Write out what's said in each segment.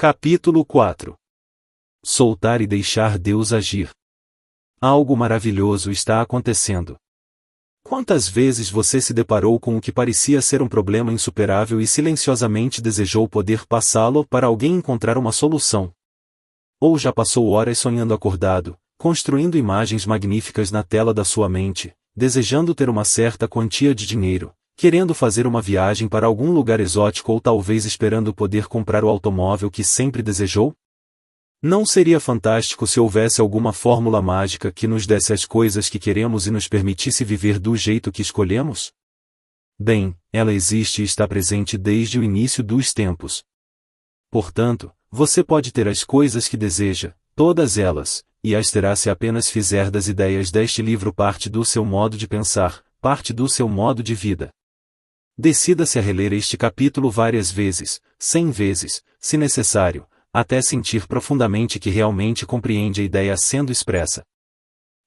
Capítulo 4. Soltar e deixar Deus agir. Algo maravilhoso está acontecendo. Quantas vezes você se deparou com o que parecia ser um problema insuperável e silenciosamente desejou poder passá-lo para alguém encontrar uma solução? Ou já passou horas sonhando acordado, construindo imagens magníficas na tela da sua mente, desejando ter uma certa quantia de dinheiro, querendo fazer uma viagem para algum lugar exótico ou talvez esperando poder comprar o automóvel que sempre desejou? Não seria fantástico se houvesse alguma fórmula mágica que nos desse as coisas que queremos e nos permitisse viver do jeito que escolhemos? Bem, ela existe e está presente desde o início dos tempos. Portanto, você pode ter as coisas que deseja, todas elas, e as terá se apenas fizer das ideias deste livro parte do seu modo de pensar, parte do seu modo de vida. Decida-se a reler este capítulo várias vezes, 100 vezes, se necessário, até sentir profundamente que realmente compreende a ideia sendo expressa.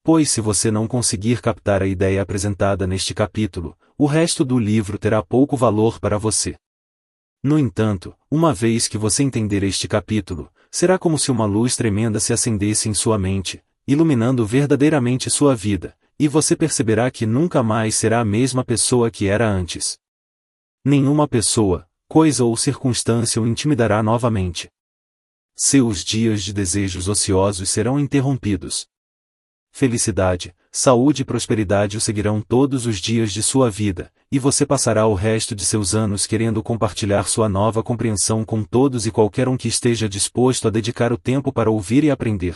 Pois se você não conseguir captar a ideia apresentada neste capítulo, o resto do livro terá pouco valor para você. No entanto, uma vez que você entender este capítulo, será como se uma luz tremenda se acendesse em sua mente, iluminando verdadeiramente sua vida, e você perceberá que nunca mais será a mesma pessoa que era antes. Nenhuma pessoa, coisa ou circunstância o intimidará novamente. Seus dias de desejos ociosos serão interrompidos. Felicidade, saúde e prosperidade o seguirão todos os dias de sua vida, e você passará o resto de seus anos querendo compartilhar sua nova compreensão com todos e qualquer um que esteja disposto a dedicar o tempo para ouvir e aprender.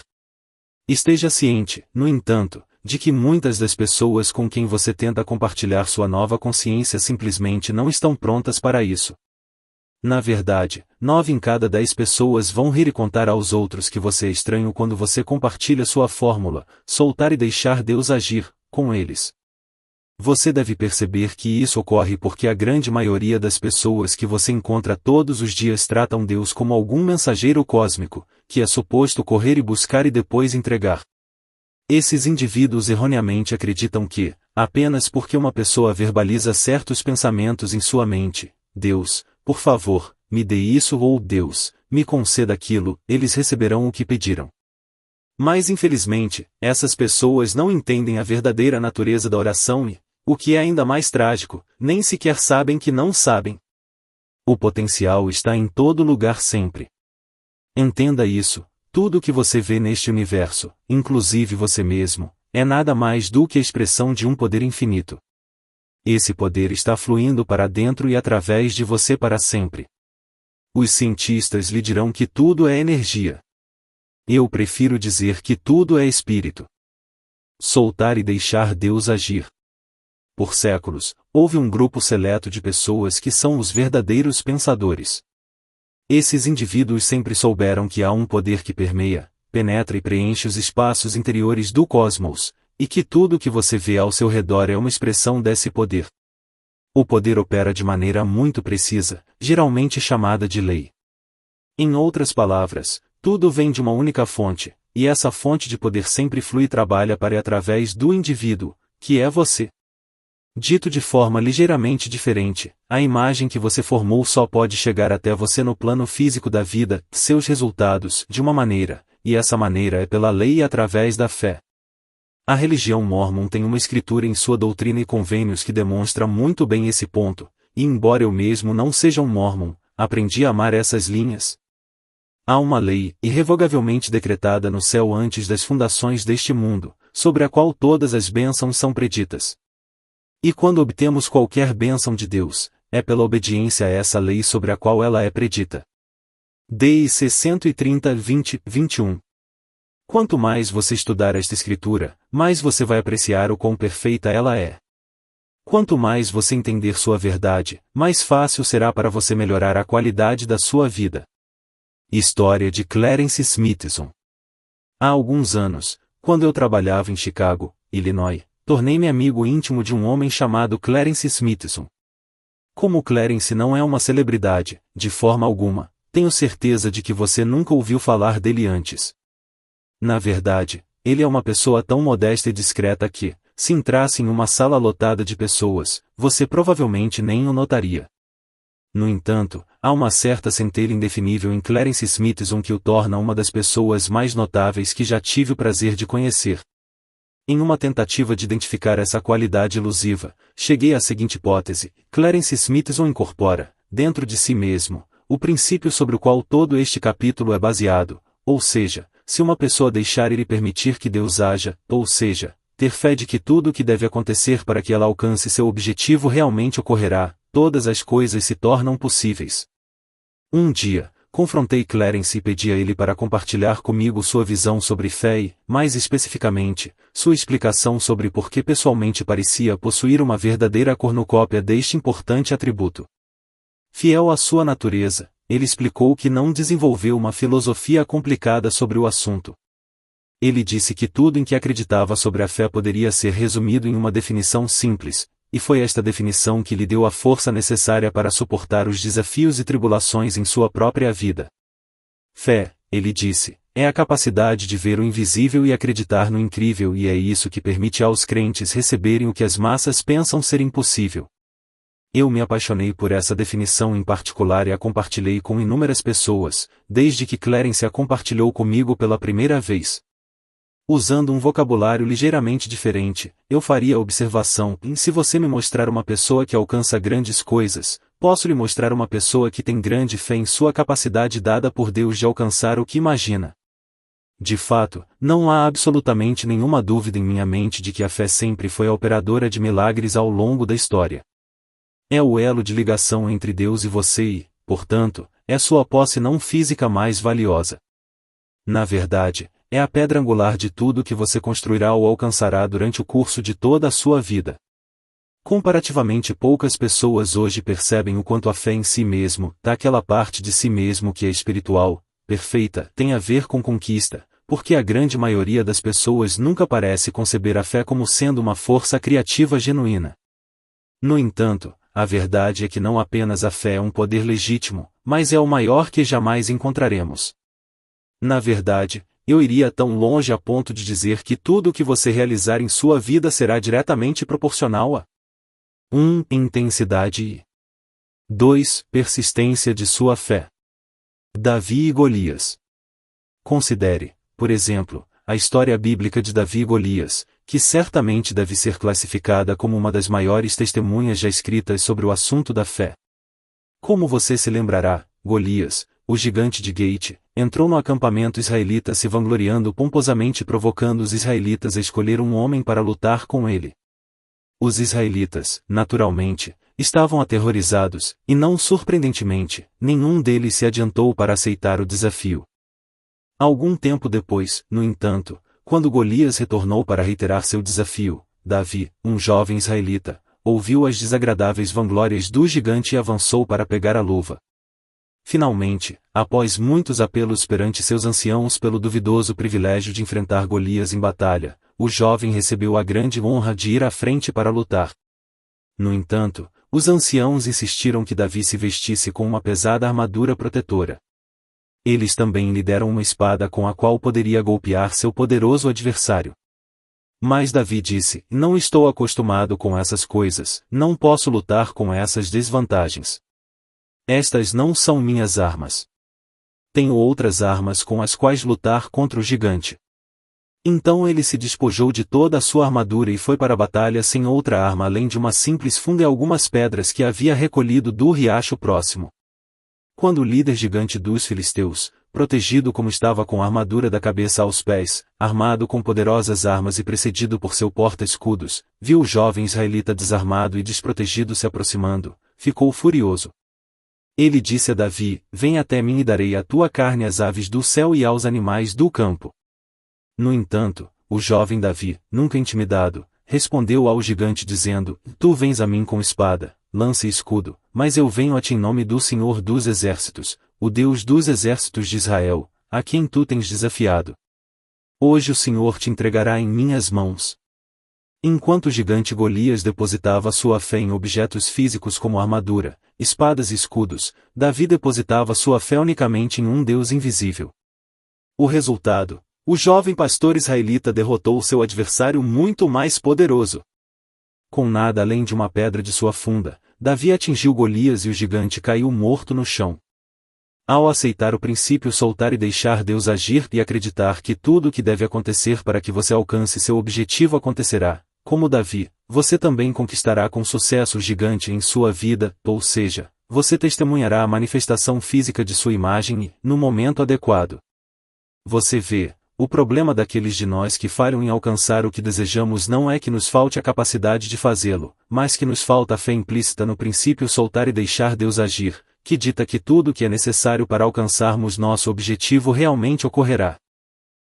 Esteja ciente, no entanto, de que muitas das pessoas com quem você tenta compartilhar sua nova consciência simplesmente não estão prontas para isso. Na verdade, 9 em cada 10 pessoas vão rir e contar aos outros que você é estranho quando você compartilha sua fórmula, soltar e deixar Deus agir, com eles. Você deve perceber que isso ocorre porque a grande maioria das pessoas que você encontra todos os dias tratam Deus como algum mensageiro cósmico, que é suposto correr e buscar e depois entregar. Esses indivíduos erroneamente acreditam que, apenas porque uma pessoa verbaliza certos pensamentos em sua mente, Deus, por favor, me dê isso ou Deus, me conceda aquilo, eles receberão o que pediram. Mas infelizmente, essas pessoas não entendem a verdadeira natureza da oração e, o que é ainda mais trágico, nem sequer sabem que não sabem. O potencial está em todo lugar sempre. Entenda isso. Tudo o que você vê neste universo, inclusive você mesmo, é nada mais do que a expressão de um poder infinito. Esse poder está fluindo para dentro e através de você para sempre. Os cientistas lhe dirão que tudo é energia. Eu prefiro dizer que tudo é espírito. Soltar e deixar Deus agir. Por séculos, houve um grupo seleto de pessoas que são os verdadeiros pensadores. Esses indivíduos sempre souberam que há um poder que permeia, penetra e preenche os espaços interiores do cosmos, e que tudo o que você vê ao seu redor é uma expressão desse poder. O poder opera de maneira muito precisa, geralmente chamada de lei. Em outras palavras, tudo vem de uma única fonte, e essa fonte de poder sempre flui e trabalha para e através do indivíduo, que é você. Dito de forma ligeiramente diferente, a imagem que você formou só pode chegar até você no plano físico da vida, seus resultados, de uma maneira, e essa maneira é pela lei e através da fé. A religião mórmon tem uma escritura em sua doutrina e convênios que demonstra muito bem esse ponto, e embora eu mesmo não seja um mórmon, aprendi a amar essas linhas. Há uma lei, irrevogavelmente decretada no céu antes das fundações deste mundo, sobre a qual todas as bênçãos são preditas. E quando obtemos qualquer bênção de Deus, é pela obediência a essa lei sobre a qual ela é predita. DIC 130, 20, 21. Quanto mais você estudar esta escritura, mais você vai apreciar o quão perfeita ela é. Quanto mais você entender sua verdade, mais fácil será para você melhorar a qualidade da sua vida. História de Clarence Smithson. Há alguns anos, quando eu trabalhava em Chicago, Illinois, tornei-me amigo íntimo de um homem chamado Clarence Smithson. Como Clarence não é uma celebridade, de forma alguma, tenho certeza de que você nunca ouviu falar dele antes. Na verdade, ele é uma pessoa tão modesta e discreta que, se entrasse em uma sala lotada de pessoas, você provavelmente nem o notaria. No entanto, há uma certa centelha indefinível em Clarence Smithson que o torna uma das pessoas mais notáveis que já tive o prazer de conhecer. Em uma tentativa de identificar essa qualidade elusiva, cheguei à seguinte hipótese: Clarence Smithson incorpora, dentro de si mesmo, o princípio sobre o qual todo este capítulo é baseado, ou seja, se uma pessoa deixar ir e permitir que Deus haja, ou seja, ter fé de que tudo o que deve acontecer para que ela alcance seu objetivo realmente ocorrerá, todas as coisas se tornam possíveis. Um dia, confrontei Clarence e pedi a ele para compartilhar comigo sua visão sobre fé e, mais especificamente, sua explicação sobre por que pessoalmente parecia possuir uma verdadeira cornucópia deste importante atributo. Fiel à sua natureza, ele explicou que não desenvolveu uma filosofia complicada sobre o assunto. Ele disse que tudo em que acreditava sobre a fé poderia ser resumido em uma definição simples, e foi esta definição que lhe deu a força necessária para suportar os desafios e tribulações em sua própria vida. Fé, ele disse, é a capacidade de ver o invisível e acreditar no incrível, e é isso que permite aos crentes receberem o que as massas pensam ser impossível. Eu me apaixonei por essa definição em particular e a compartilhei com inúmeras pessoas, desde que Clarence a compartilhou comigo pela primeira vez. Usando um vocabulário ligeiramente diferente, eu faria a observação: se você me mostrar uma pessoa que alcança grandes coisas, posso lhe mostrar uma pessoa que tem grande fé em sua capacidade dada por Deus de alcançar o que imagina. De fato, não há absolutamente nenhuma dúvida em minha mente de que a fé sempre foi a operadora de milagres ao longo da história. É o elo de ligação entre Deus e você e, portanto, é sua posse não física mais valiosa. Na verdade, é a pedra angular de tudo que você construirá ou alcançará durante o curso de toda a sua vida. Comparativamente poucas pessoas hoje percebem o quanto a fé em si mesmo, daquela parte de si mesmo que é espiritual, perfeita, tem a ver com conquista, porque a grande maioria das pessoas nunca parece conceber a fé como sendo uma força criativa genuína. No entanto, a verdade é que não apenas a fé é um poder legítimo, mas é o maior que jamais encontraremos. Na verdade, eu iria tão longe a ponto de dizer que tudo o que você realizar em sua vida será diretamente proporcional a 1. Intensidade e 2. Persistência de sua fé. Davi e Golias. Considere, por exemplo, a história bíblica de Davi e Golias, que certamente deve ser classificada como uma das maiores testemunhas já escritas sobre o assunto da fé. Como você se lembrará, Golias, o gigante de Gate, entrou no acampamento israelita se vangloriando pomposamente, provocando os israelitas a escolher um homem para lutar com ele. Os israelitas, naturalmente, estavam aterrorizados, e não surpreendentemente, nenhum deles se adiantou para aceitar o desafio. Algum tempo depois, no entanto, quando Golias retornou para reiterar seu desafio, Davi, um jovem israelita, ouviu as desagradáveis vanglórias do gigante e avançou para pegar a luva. Finalmente, após muitos apelos perante seus anciãos pelo duvidoso privilégio de enfrentar Golias em batalha, o jovem recebeu a grande honra de ir à frente para lutar. No entanto, os anciãos insistiram que Davi se vestisse com uma pesada armadura protetora. Eles também lhe deram uma espada com a qual poderia golpear seu poderoso adversário. Mas Davi disse: não estou acostumado com essas coisas, não posso lutar com essas desvantagens. Estas não são minhas armas. Tenho outras armas com as quais lutar contra o gigante. Então ele se despojou de toda a sua armadura e foi para a batalha sem outra arma além de uma simples funda e algumas pedras que havia recolhido do riacho próximo. Quando o líder gigante dos filisteus, protegido como estava com a armadura da cabeça aos pés, armado com poderosas armas e precedido por seu porta-escudos, viu o jovem israelita desarmado e desprotegido se aproximando, ficou furioso. Ele disse a Davi: vem até mim e darei a tua carne às aves do céu e aos animais do campo. No entanto, o jovem Davi, nunca intimidado, respondeu ao gigante dizendo: tu vens a mim com espada, lança e escudo, mas eu venho a ti em nome do Senhor dos Exércitos, o Deus dos exércitos de Israel, a quem tu tens desafiado. Hoje o Senhor te entregará em minhas mãos. Enquanto o gigante Golias depositava sua fé em objetos físicos como armadura, espadas e escudos, Davi depositava sua fé unicamente em um Deus invisível. O resultado: o jovem pastor israelita derrotou seu adversário muito mais poderoso. com nada além de uma pedra de sua funda, Davi atingiu Golias e o gigante caiu morto no chão. Ao aceitar o princípio soltar e deixar Deus agir e acreditar que tudo o que deve acontecer para que você alcance seu objetivo acontecerá, como Davi, você também conquistará com sucesso o gigante em sua vida, ou seja, você testemunhará a manifestação física de sua imagem e, no momento adequado. Você vê, o problema daqueles de nós que falham em alcançar o que desejamos não é que nos falte a capacidade de fazê-lo, mas que nos falta a fé implícita no princípio soltar e deixar Deus agir, que dita que tudo o que é necessário para alcançarmos nosso objetivo realmente ocorrerá.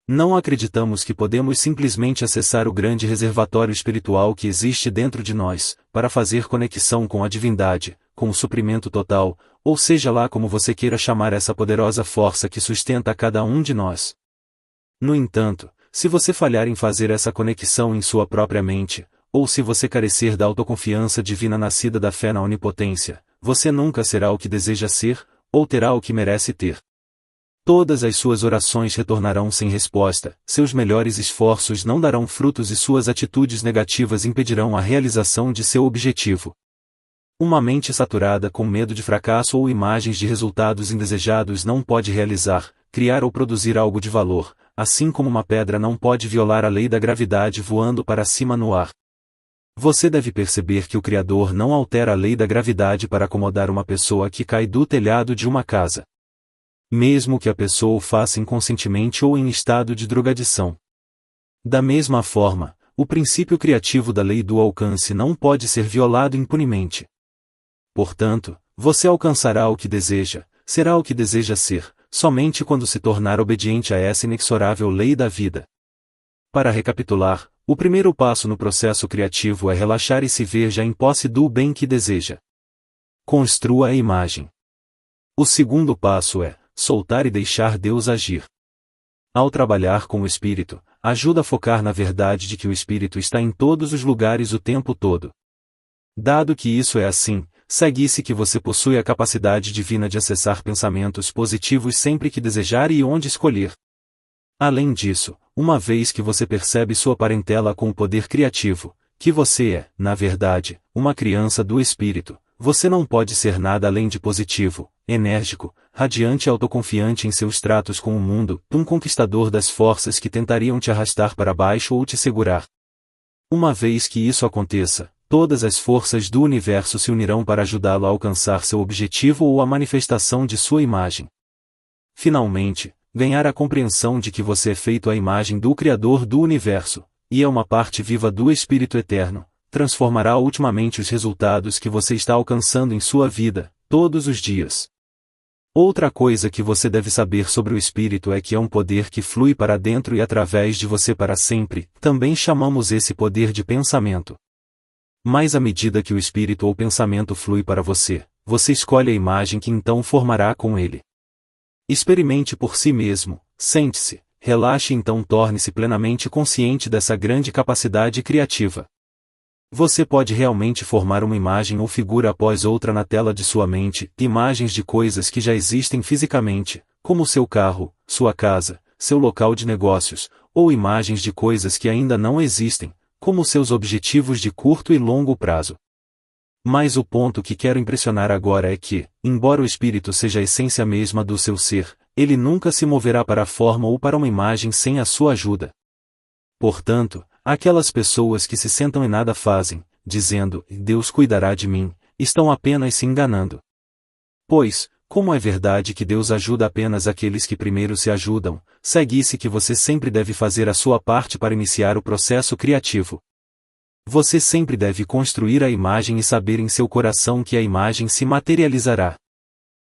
Não acreditamos que podemos simplesmente acessar o grande reservatório espiritual que existe dentro de nós, para fazer conexão com a divindade, com o suprimento total, ou seja lá como você queira chamar essa poderosa força que sustenta cada um de nós. No entanto, se você falhar em fazer essa conexão em sua própria mente, ou se você carecer da autoconfiança divina nascida da fé na onipotência, você nunca será o que deseja ser, ou terá o que merece ter. Todas as suas orações retornarão sem resposta, seus melhores esforços não darão frutos e suas atitudes negativas impedirão a realização de seu objetivo. Uma mente saturada com medo de fracasso ou imagens de resultados indesejados não pode realizar, criar ou produzir algo de valor, assim como uma pedra não pode violar a lei da gravidade voando para cima no ar. Você deve perceber que o Criador não altera a lei da gravidade para acomodar uma pessoa que cai do telhado de uma casa. Mesmo que a pessoa o faça inconscientemente ou em estado de drogadição. Da mesma forma, o princípio criativo da lei do alcance não pode ser violado impunemente. Portanto, você alcançará o que deseja, será o que deseja ser, somente quando se tornar obediente a essa inexorável lei da vida. Para recapitular, o primeiro passo no processo criativo é relaxar e se ver já em posse do bem que deseja. Construa a imagem. O segundo passo é soltar e deixar Deus agir. Ao trabalhar com o Espírito, ajuda a focar na verdade de que o Espírito está em todos os lugares o tempo todo. Dado que isso é assim, segue-se que você possui a capacidade divina de acessar pensamentos positivos sempre que desejar e onde escolher. Além disso, uma vez que você percebe sua parentela com o poder criativo, que você é, na verdade, uma criança do Espírito, você não pode ser nada além de positivo, enérgico, radiante e autoconfiante em seus tratos com o mundo, um conquistador das forças que tentariam te arrastar para baixo ou te segurar. Uma vez que isso aconteça, todas as forças do universo se unirão para ajudá-lo a alcançar seu objetivo ou a manifestação de sua imagem. Finalmente, ganhar a compreensão de que você é feito à imagem do Criador do universo, e é uma parte viva do Espírito Eterno, transformará ultimamente os resultados que você está alcançando em sua vida, todos os dias. Outra coisa que você deve saber sobre o Espírito é que é um poder que flui para dentro e através de você para sempre, também chamamos esse poder de pensamento. Mas à medida que o Espírito ou pensamento flui para você, você escolhe a imagem que então formará com ele. Experimente por si mesmo, sente-se, relaxe e então torne-se plenamente consciente dessa grande capacidade criativa. Você pode realmente formar uma imagem ou figura após outra na tela de sua mente, imagens de coisas que já existem fisicamente, como seu carro, sua casa, seu local de negócios, ou imagens de coisas que ainda não existem, como seus objetivos de curto e longo prazo. Mas o ponto que quero impressionar agora é que, embora o espírito seja a essência mesma do seu ser, ele nunca se moverá para a forma ou para uma imagem sem a sua ajuda. Portanto, aquelas pessoas que se sentam e nada fazem, dizendo, Deus cuidará de mim, estão apenas se enganando. Pois, como é verdade que Deus ajuda apenas aqueles que primeiro se ajudam, segue-se que você sempre deve fazer a sua parte para iniciar o processo criativo. Você sempre deve construir a imagem e saber em seu coração que a imagem se materializará.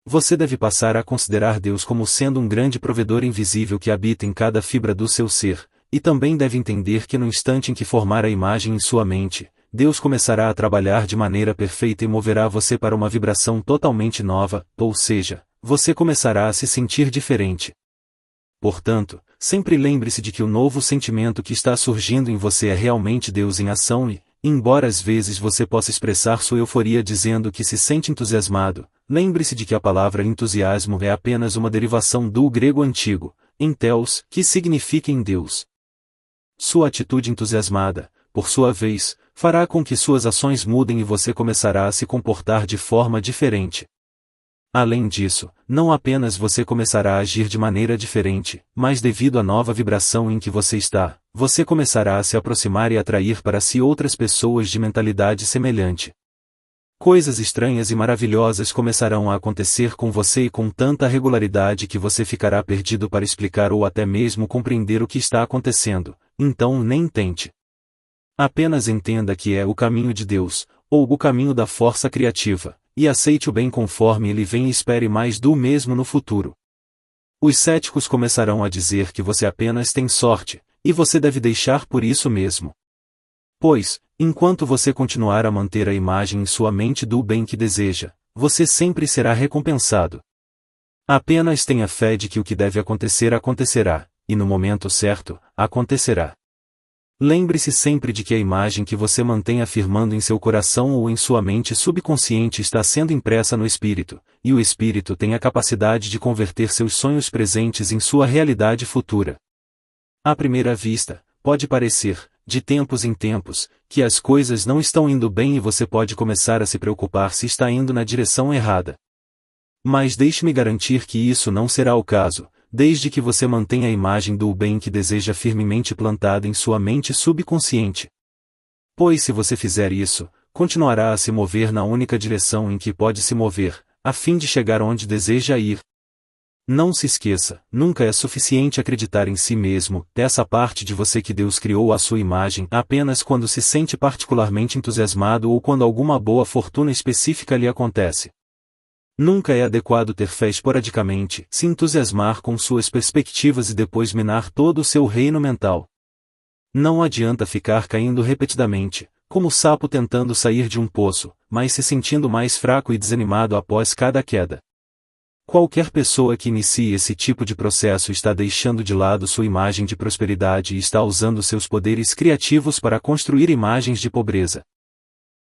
Você deve passar a considerar Deus como sendo um grande provedor invisível que habita em cada fibra do seu ser, e também deve entender que no instante em que formar a imagem em sua mente, Deus começará a trabalhar de maneira perfeita e moverá você para uma vibração totalmente nova, ou seja, você começará a se sentir diferente. Portanto, sempre lembre-se de que o novo sentimento que está surgindo em você é realmente Deus em ação e, embora às vezes você possa expressar sua euforia dizendo que se sente entusiasmado, lembre-se de que a palavra entusiasmo é apenas uma derivação do grego antigo, entheos, que significa em Deus. Sua atitude entusiasmada, por sua vez, fará com que suas ações mudem e você começará a se comportar de forma diferente. Além disso, não apenas você começará a agir de maneira diferente, mas devido à nova vibração em que você está, você começará a se aproximar e atrair para si outras pessoas de mentalidade semelhante. Coisas estranhas e maravilhosas começarão a acontecer com você e com tanta regularidade que você ficará perdido para explicar ou até mesmo compreender o que está acontecendo, então nem tente. Apenas entenda que é o caminho de Deus, ou o caminho da força criativa, e aceite o bem conforme ele vem e espere mais do mesmo no futuro. Os céticos começarão a dizer que você apenas tem sorte, e você deve deixar por isso mesmo. Pois, enquanto você continuar a manter a imagem em sua mente do bem que deseja, você sempre será recompensado. Apenas tenha fé de que o que deve acontecer acontecerá, e no momento certo, acontecerá. Lembre-se sempre de que a imagem que você mantém afirmando em seu coração ou em sua mente subconsciente está sendo impressa no espírito, e o espírito tem a capacidade de converter seus sonhos presentes em sua realidade futura. À primeira vista, pode parecer, de tempos em tempos, que as coisas não estão indo bem e você pode começar a se preocupar se está indo na direção errada. Mas deixe-me garantir que isso não será o caso, desde que você mantenha a imagem do bem que deseja firmemente plantada em sua mente subconsciente. Pois se você fizer isso, continuará a se mover na única direção em que pode se mover, a fim de chegar onde deseja ir. Não se esqueça, nunca é suficiente acreditar em si mesmo, essa parte de você que Deus criou à sua imagem, apenas quando se sente particularmente entusiasmado ou quando alguma boa fortuna específica lhe acontece. Nunca é adequado ter fé esporadicamente, se entusiasmar com suas perspectivas e depois minar todo o seu reino mental. Não adianta ficar caindo repetidamente, como o sapo tentando sair de um poço, mas se sentindo mais fraco e desanimado após cada queda. Qualquer pessoa que inicie esse tipo de processo está deixando de lado sua imagem de prosperidade e está usando seus poderes criativos para construir imagens de pobreza.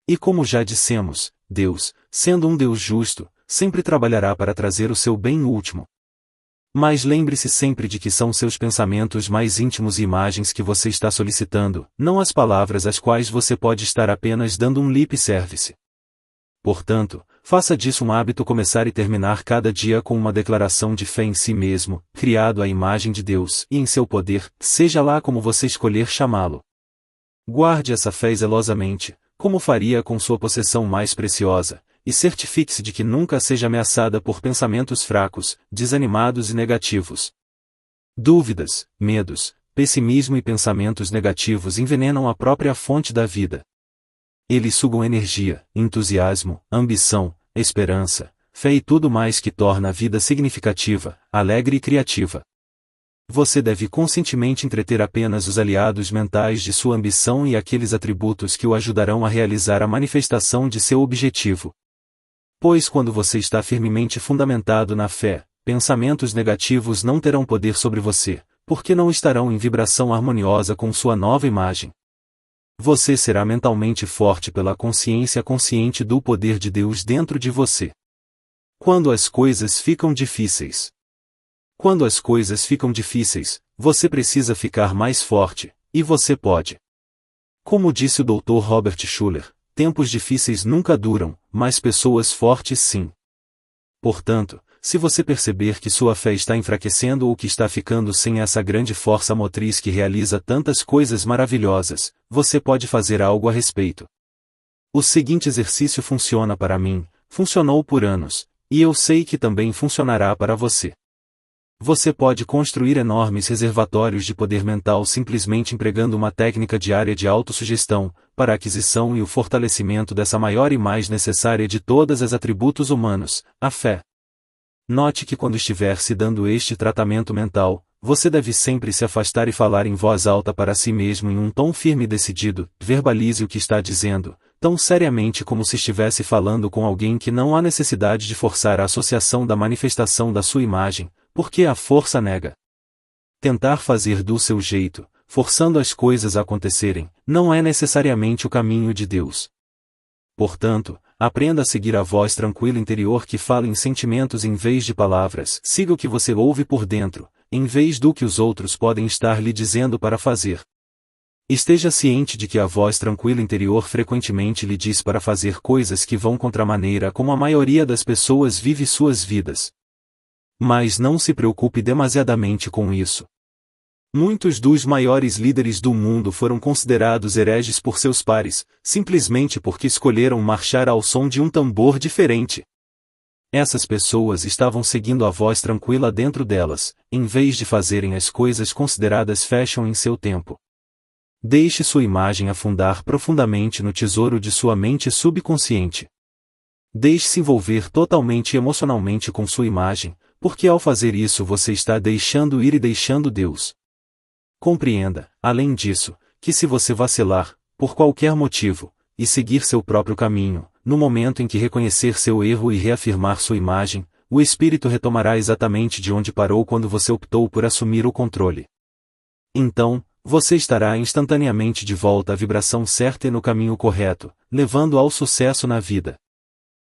E como já dissemos, Deus, sendo um Deus justo, sempre trabalhará para trazer o seu bem último. Mas lembre-se sempre de que são seus pensamentos mais íntimos e imagens que você está solicitando, não as palavras às quais você pode estar apenas dando um lip service. Portanto, faça disso um hábito começar e terminar cada dia com uma declaração de fé em si mesmo, criado à imagem de Deus e em seu poder, seja lá como você escolher chamá-lo. Guarde essa fé zelosamente, como faria com sua possessão mais preciosa, e certifique-se de que nunca seja ameaçada por pensamentos fracos, desanimados e negativos. Dúvidas, medos, pessimismo e pensamentos negativos envenenam a própria fonte da vida. Eles sugam energia, entusiasmo, ambição, esperança, fé e tudo mais que torna a vida significativa, alegre e criativa. Você deve conscientemente entreter apenas os aliados mentais de sua ambição e aqueles atributos que o ajudarão a realizar a manifestação de seu objetivo. Pois quando você está firmemente fundamentado na fé, pensamentos negativos não terão poder sobre você, porque não estarão em vibração harmoniosa com sua nova imagem. Você será mentalmente forte pela consciência consciente do poder de Deus dentro de você. Quando as coisas ficam difíceis. Quando as coisas ficam difíceis, você precisa ficar mais forte, e você pode. Como disse o Dr. Robert Schuller, tempos difíceis nunca duram, mas pessoas fortes sim. Portanto, se você perceber que sua fé está enfraquecendo ou que está ficando sem essa grande força motriz que realiza tantas coisas maravilhosas, você pode fazer algo a respeito. O seguinte exercício funciona para mim, funcionou por anos, e eu sei que também funcionará para você. Você pode construir enormes reservatórios de poder mental simplesmente empregando uma técnica diária de autossugestão, para a aquisição e o fortalecimento dessa maior e mais necessária de todas as atributos humanos, a fé. Note que quando estiver se dando este tratamento mental, você deve sempre se afastar e falar em voz alta para si mesmo em um tom firme e decidido, verbalize o que está dizendo, tão seriamente como se estivesse falando com alguém que não há necessidade de forçar a associação da manifestação da sua imagem, porque a força nega. Tentar fazer do seu jeito, forçando as coisas a acontecerem, não é necessariamente o caminho de Deus. Portanto, aprenda a seguir a voz tranquila interior que fala em sentimentos em vez de palavras. Siga o que você ouve por dentro, em vez do que os outros podem estar lhe dizendo para fazer. Esteja ciente de que a voz tranquila interior frequentemente lhe diz para fazer coisas que vão contra a maneira como a maioria das pessoas vive suas vidas. Mas não se preocupe demasiadamente com isso. Muitos dos maiores líderes do mundo foram considerados hereges por seus pares, simplesmente porque escolheram marchar ao som de um tambor diferente. Essas pessoas estavam seguindo a voz tranquila dentro delas, em vez de fazerem as coisas consideradas fashion em seu tempo. Deixe sua imagem afundar profundamente no tesouro de sua mente subconsciente. Deixe-se envolver totalmente emocionalmente com sua imagem, porque ao fazer isso você está deixando ir e deixando Deus. Compreenda, além disso, que se você vacilar, por qualquer motivo, e seguir seu próprio caminho, no momento em que reconhecer seu erro e reafirmar sua imagem, o espírito retomará exatamente de onde parou quando você optou por assumir o controle. Então, você estará instantaneamente de volta à vibração certa e no caminho correto, levando ao sucesso na vida.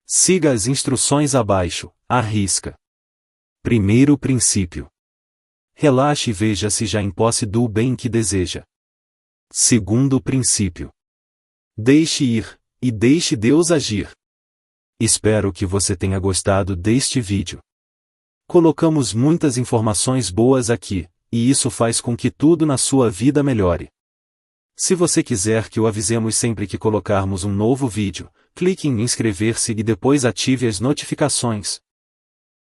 Siga as instruções abaixo, à risca. Primeiro princípio. Relaxe e veja se já em posse do bem que deseja. Segundo princípio. Deixe ir, e deixe Deus agir. Espero que você tenha gostado deste vídeo. Colocamos muitas informações boas aqui, e isso faz com que tudo na sua vida melhore. Se você quiser que o avisemos sempre que colocarmos um novo vídeo, clique em inscrever-se e depois ative as notificações.